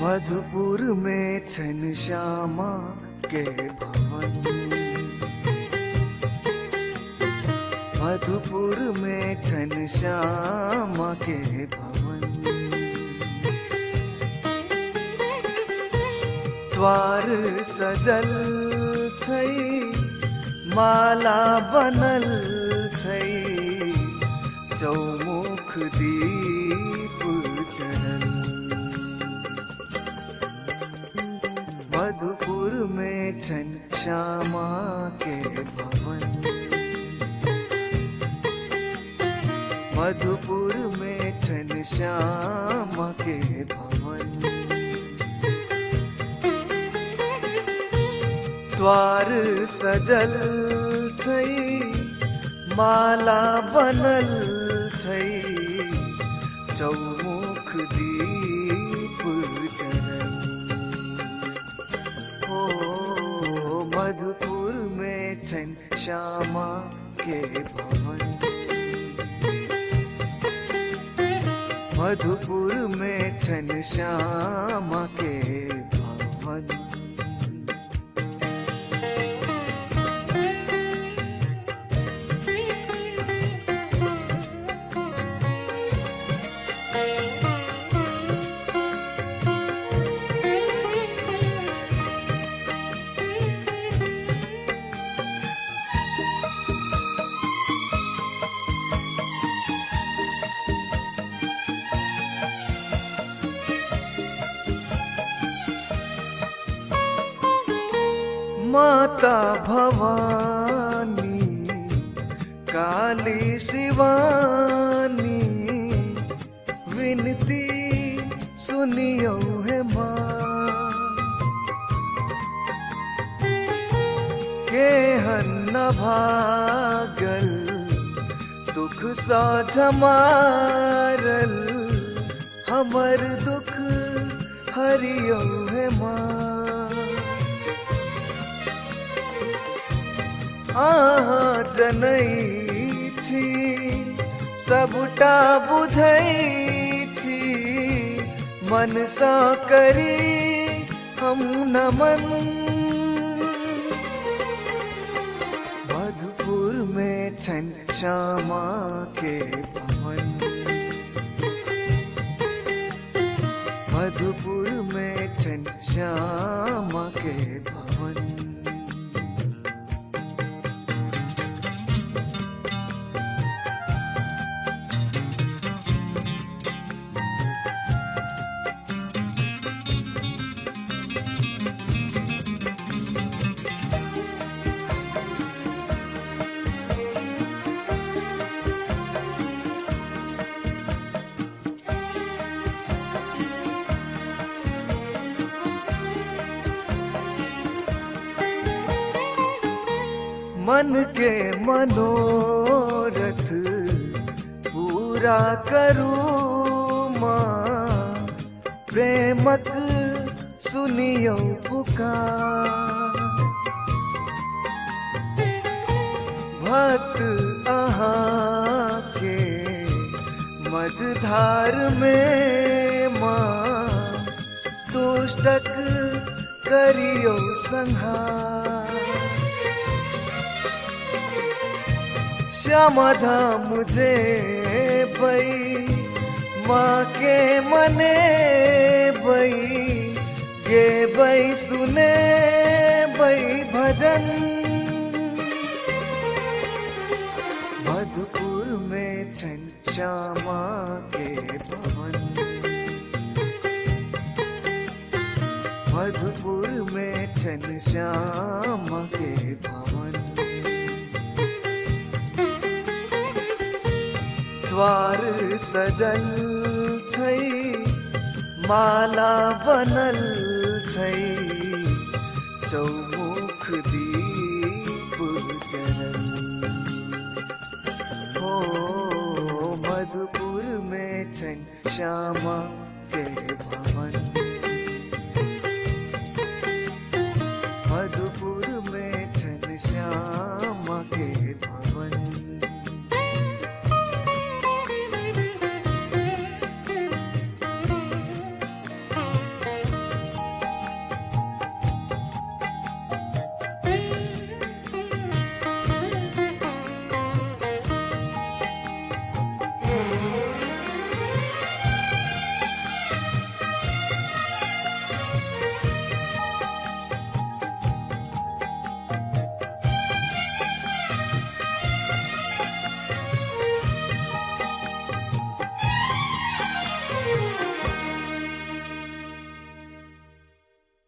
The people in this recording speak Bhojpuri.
मधुपुर में छन श्यामा के भवन, मधुपुर में छन श्यामा के भवन। द्वार सजल छै, माला बनल छै, चौमुख दीप जरल। मधुपुर में छन श्यामा के भवन, मधुपुर में छन श्यामा के भवन। द्वार सजल छै, माला बनल छै, चौमुख दीप जरल। ओ मधुपुर में छन श्यामा के भवन, मधुपुर में छन श्यामा के भवन। माता भवानी काली शिवानी, विनती सुनियो है माँ। केहन न भागल दुख सा झमारल, हमर दुख हरियो है माँ। आहा जनई छी सबटा बुझई छी, मन सा करी हम नमन। मधुपुर में छन श्यामा के भवन, मधुपुर में छन श्यामा के भवन। मन के मनोरथ पूरा करूं माँ, प्रेमक सुनियो पुकार। भक्त अहाँ के मझधार में माँ, दुष्टक करियो संहार। श्यामा धाम जे बई माँ के मने बई, गे बई सुने बई भजन। मधुपुर में छन श्यामा के भवन, मधुपुर में छन श्यामा के भवन। द्वार सजल छै, माला बनल छै, चौमुख दीप जरल। ओ मधुपुर में छन श्यामा के भवन,